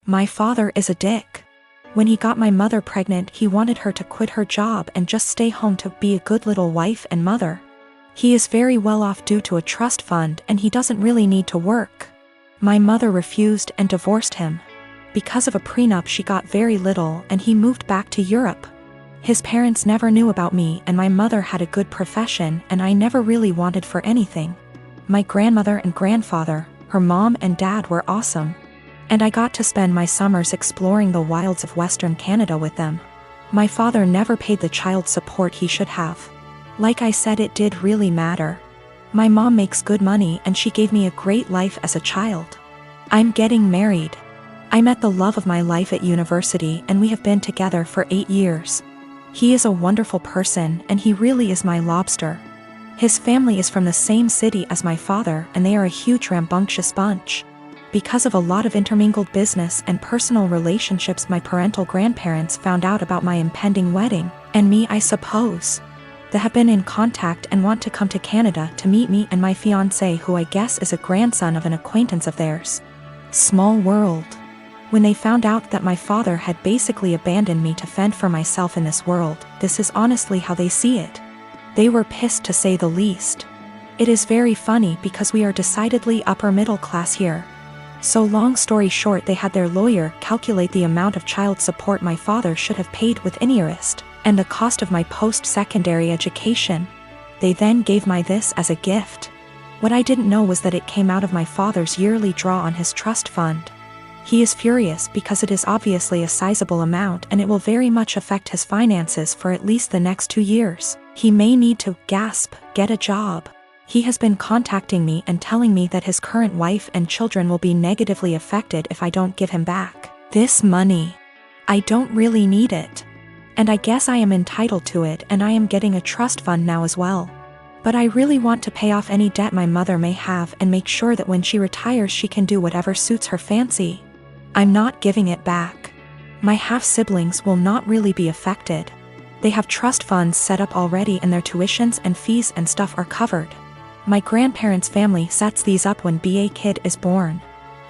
My father is a dick. When he got my mother pregnant, he wanted her to quit her job and just stay home to be a good little wife and mother. He is very well off due to a trust fund and he doesn't really need to work. My mother refused and divorced him. Because of a prenup she got very little and he moved back to Europe. His parents never knew about me and my mother had a good profession and I never really wanted for anything. My grandmother and grandfather, her mom and dad were awesome. And I got to spend my summers exploring the wilds of Western Canada with them. My father never paid the child support he should have. Like I said, it did really matter. My mom makes good money and she gave me a great life as a child. I'm getting married. I met the love of my life at university and we have been together for 8 years. He is a wonderful person and he really is my lobster. His family is from the same city as my father and they are a huge rambunctious bunch. Because of a lot of intermingled business and personal relationships, my parental grandparents found out about my impending wedding, and me, I suppose. They have been in contact and want to come to Canada to meet me and my fiancé, who I guess is a grandson of an acquaintance of theirs. Small world. When they found out that my father had basically abandoned me to fend for myself in this world, this is honestly how they see it. They were pissed, to say the least. It is very funny because we are decidedly upper middle class here. So long story short, they had their lawyer calculate the amount of child support my father should have paid with interest, and the cost of my post-secondary education. They then gave my this as a gift. What I didn't know was that it came out of my father's yearly draw on his trust fund. He is furious because it is obviously a sizable amount and it will very much affect his finances for at least the next 2 years. He may need to, get a job. He has been contacting me and telling me that his current wife and children will be negatively affected if I don't give him back this money. I don't really need it. And I guess I am entitled to it, and I am getting a trust fund now as well. But I really want to pay off any debt my mother may have and make sure that when she retires she can do whatever suits her fancy. I'm not giving it back. My half-siblings will not really be affected. They have trust funds set up already and their tuitions and fees and stuff are covered. My grandparents' family sets these up when a kid is born.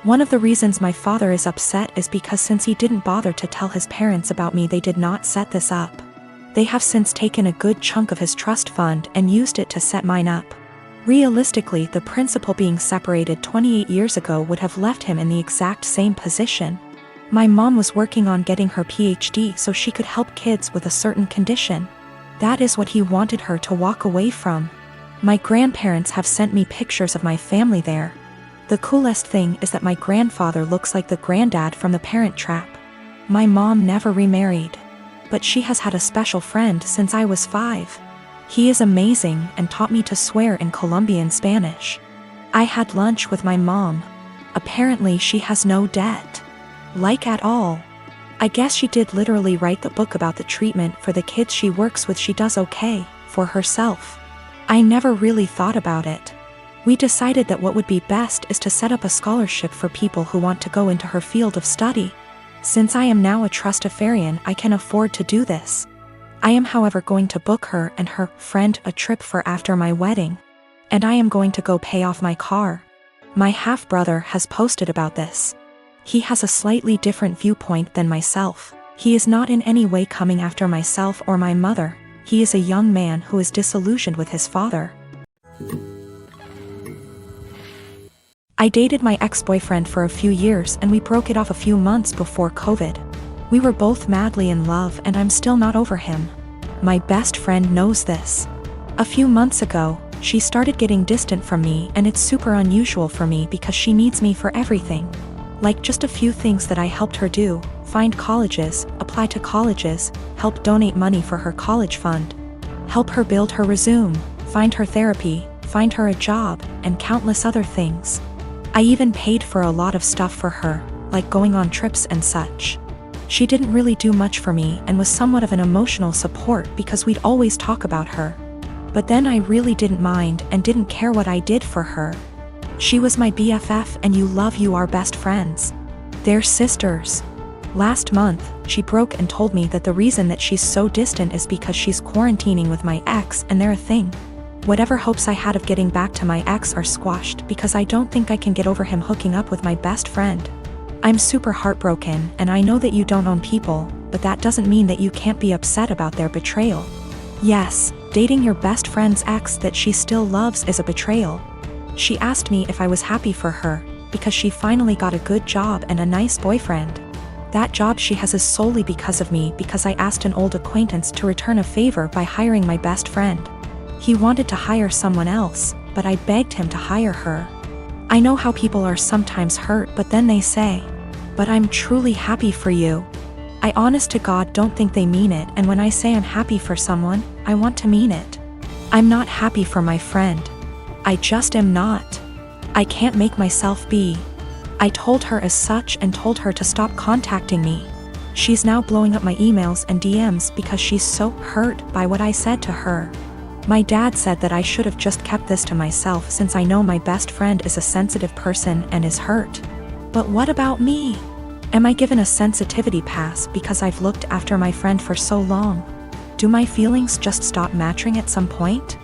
One of the reasons my father is upset is because since he didn't bother to tell his parents about me, they did not set this up. They have since taken a good chunk of his trust fund and used it to set mine up. Realistically, the principal being separated 28 years ago would have left him in the exact same position. My mom was working on getting her PhD so she could help kids with a certain condition. That is what he wanted her to walk away from. My grandparents have sent me pictures of my family there. The coolest thing is that my grandfather looks like the granddad from The Parent Trap. My mom never remarried, but she has had a special friend since I was 5. He is amazing and taught me to swear in Colombian Spanish. I had lunch with my mom. Apparently she has no debt. Like at all. I guess she did literally write the book about the treatment for the kids she works with. She does okay for herself. I never really thought about it. We decided that what would be best is to set up a scholarship for people who want to go into her field of study. Since I am now a trustafarian, I can afford to do this. I am however going to book her and her friend a trip for after my wedding. And I am going to go pay off my car. My half-brother has posted about this. He has a slightly different viewpoint than myself. He is not in any way coming after myself or my mother. He is a young man who is disillusioned with his father. I dated my ex-boyfriend for a few years and we broke it off a few months before COVID. We were both madly in love and I'm still not over him. My best friend knows this. A few months ago, she started getting distant from me, and it's super unusual for me because she needs me for everything. Like just a few things that I helped her do: find colleges, apply to colleges, help donate money for her college fund, help her build her resume, find her therapy, find her a job, and countless other things. I even paid for a lot of stuff for her, like going on trips and such. She didn't really do much for me and was somewhat of an emotional support because we'd always talk about her. But then I really didn't mind and didn't care what I did for her. She was my BFF and you are best friends. They're sisters. Last month, she broke and told me that the reason that she's so distant is because she's quarantining with my ex and they're a thing. Whatever hopes I had of getting back to my ex are squashed because I don't think I can get over him hooking up with my best friend. I'm super heartbroken, and I know that you don't own people, but that doesn't mean that you can't be upset about their betrayal. Yes, dating your best friend's ex that she still loves is a betrayal. She asked me if I was happy for her, because she finally got a good job and a nice boyfriend. That job she has is solely because of me, because I asked an old acquaintance to return a favor by hiring my best friend. He wanted to hire someone else, but I begged him to hire her. I know how people are sometimes hurt, but then they say, "But I'm truly happy for you." I honest to God don't think they mean it, and when I say I'm happy for someone, I want to mean it. I'm not happy for my friend. I just am not. I can't make myself be. I told her as such and told her to stop contacting me. She's now blowing up my emails and DMs because she's so hurt by what I said to her. My dad said that I should have just kept this to myself, since I know my best friend is a sensitive person and is hurt. But what about me? Am I given a sensitivity pass because I've looked after my friend for so long? Do my feelings just stop matching at some point?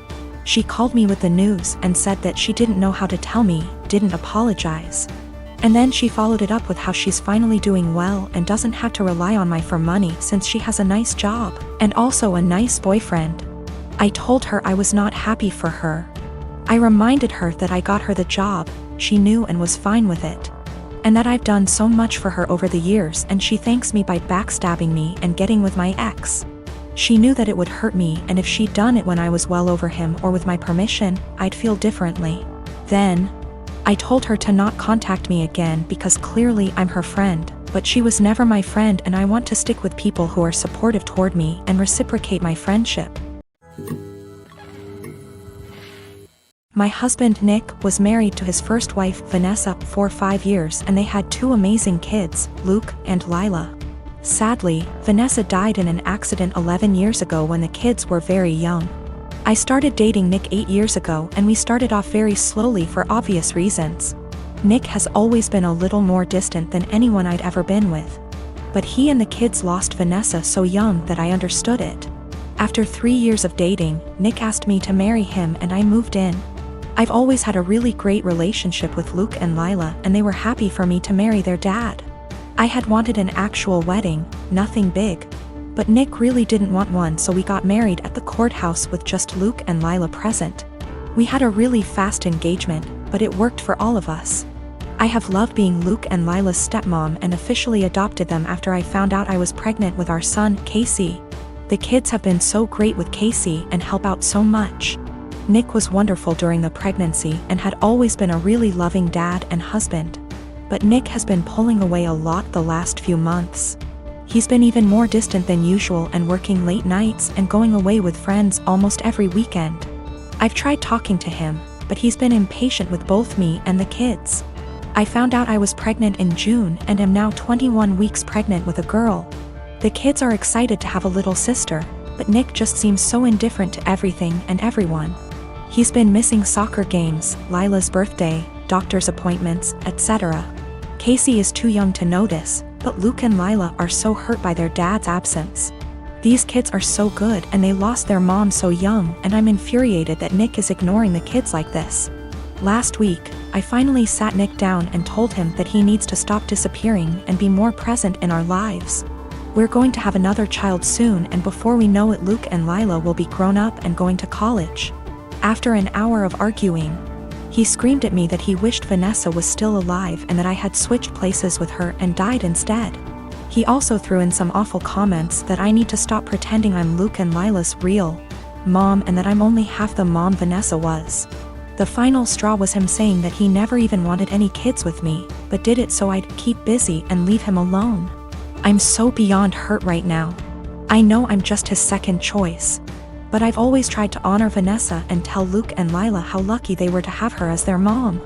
She called me with the news and said that she didn't know how to tell me, didn't apologize. And then she followed it up with how she's finally doing well and doesn't have to rely on me for money since she has a nice job and also a nice boyfriend. I told her I was not happy for her. I reminded her that I got her the job, she knew and was fine with it. And that I've done so much for her over the years, and she thanks me by backstabbing me and getting with my ex. She knew that it would hurt me, and if she'd done it when I was well over him or with my permission, I'd feel differently. Then, I told her to not contact me again because clearly I'm her friend, but she was never my friend, and I want to stick with people who are supportive toward me and reciprocate my friendship. My husband Nick was married to his first wife Vanessa for 5 years, and they had 2 amazing kids, Luke and Lila. Sadly, Vanessa died in an accident 11 years ago when the kids were very young. I started dating Nick 8 years ago, and we started off very slowly for obvious reasons. Nick has always been a little more distant than anyone I'd ever been with. But he and the kids lost Vanessa so young that I understood it. After 3 years of dating, Nick asked me to marry him and I moved in. I've always had a really great relationship with Luke and Lila, and they were happy for me to marry their dad. I had wanted an actual wedding, nothing big. But Nick really didn't want one, so we got married at the courthouse with just Luke and Lila present. We had a really fast engagement, but it worked for all of us. I have loved being Luke and Lila's stepmom and officially adopted them after I found out I was pregnant with our son, Casey. The kids have been so great with Casey and help out so much. Nick was wonderful during the pregnancy and had always been a really loving dad and husband. But Nick has been pulling away a lot the last few months. He's been even more distant than usual and working late nights and going away with friends almost every weekend. I've tried talking to him, but he's been impatient with both me and the kids. I found out I was pregnant in June and am now 21 weeks pregnant with a girl. The kids are excited to have a little sister, but Nick just seems so indifferent to everything and everyone. He's been missing soccer games, Lila's birthday, doctor's appointments, etc. Casey is too young to notice, but Luke and Lila are so hurt by their dad's absence. These kids are so good and they lost their mom so young, and I'm infuriated that Nick is ignoring the kids like this. Last week, I finally sat Nick down and told him that he needs to stop disappearing and be more present in our lives. We're going to have another child soon, and before we know it Luke and Lila will be grown up and going to college. After an hour of arguing, he screamed at me that he wished Vanessa was still alive and that I had switched places with her and died instead. He also threw in some awful comments that I need to stop pretending I'm Luke and Lila's real mom and that I'm only half the mom Vanessa was. The final straw was him saying that he never even wanted any kids with me, but did it so I'd keep busy and leave him alone. I'm so beyond hurt right now. I know I'm just his second choice. But I've always tried to honor Vanessa and tell Luke and Lila how lucky they were to have her as their mom.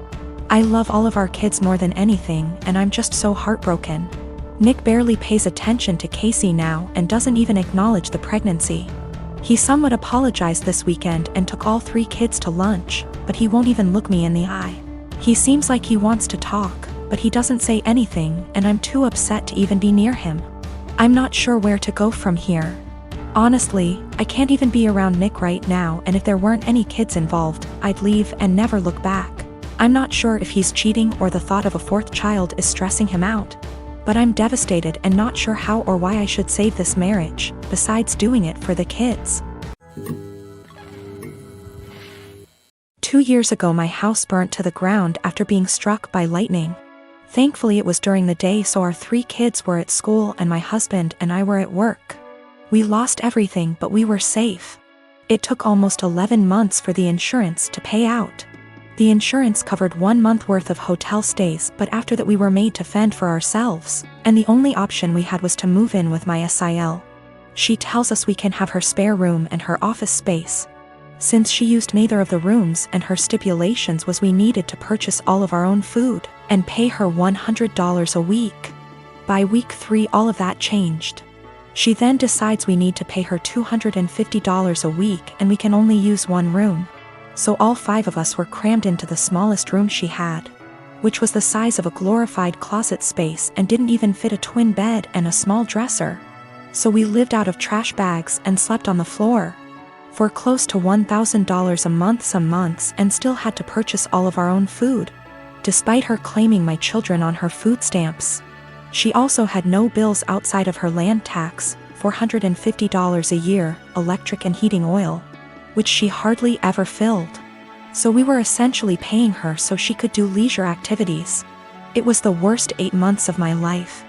I love all of our kids more than anything, and I'm just so heartbroken. Nick barely pays attention to Casey now and doesn't even acknowledge the pregnancy. He somewhat apologized this weekend and took all 3 kids to lunch, but he won't even look me in the eye. He seems like he wants to talk, but he doesn't say anything, and I'm too upset to even be near him. I'm not sure where to go from here. Honestly, I can't even be around Nick right now, and if there weren't any kids involved, I'd leave and never look back. I'm not sure if he's cheating or the thought of a 4th child is stressing him out. But I'm devastated and not sure how or why I should save this marriage, besides doing it for the kids. 2 years ago my house burnt to the ground after being struck by lightning. Thankfully it was during the day, so our 3 kids were at school and my husband and I were at work. We lost everything, but we were safe. It took almost 11 months for the insurance to pay out. The insurance covered 1 month worth of hotel stays, but after that we were made to fend for ourselves, and the only option we had was to move in with my SIL. She tells us we can have her spare room and her office space. Since she used neither of the rooms, and her stipulations was we needed to purchase all of our own food and pay her $100 a week. By week 3 all of that changed. She then decides we need to pay her $250 a week and we can only use 1 room. So all 5 of us were crammed into the smallest room she had, which was the size of a glorified closet space and didn't even fit a twin bed and a small dresser. So we lived out of trash bags and slept on the floor for close to $1,000 a month some months, and still had to purchase all of our own food, despite her claiming my children on her food stamps. She also had no bills outside of her land tax, $450 a year, electric and heating oil, which she hardly ever filled. So we were essentially paying her so she could do leisure activities. It was the worst 8 months of my life.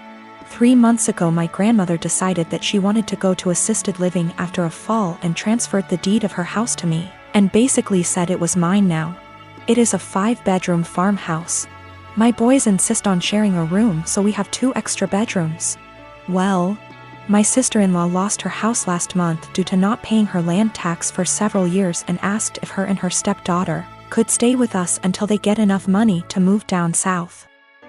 3 months ago my grandmother decided that she wanted to go to assisted living after a fall and transferred the deed of her house to me, and basically said it was mine now. It is a 5-bedroom farmhouse. My boys insist on sharing a room, so we have 2 extra bedrooms. Well, my sister-in-law lost her house last month due to not paying her land tax for several years and asked if her and her stepdaughter could stay with us until they get enough money to move down south.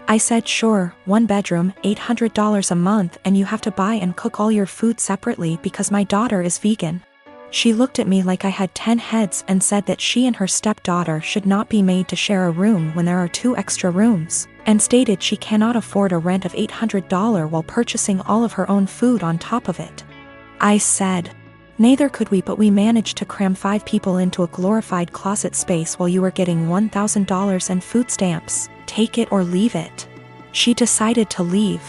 I said sure, 1 bedroom, $800 a month, and you have to buy and cook all your food separately because my daughter is vegan. She looked at me like I had 10 heads and said that she and her stepdaughter should not be made to share a room when there are 2 extra rooms, and stated she cannot afford a rent of $800 while purchasing all of her own food on top of it. I said, neither could we, but we managed to cram 5 people into a glorified closet space while you were getting $1,000 and food stamps. Take it or leave it. She decided to leave.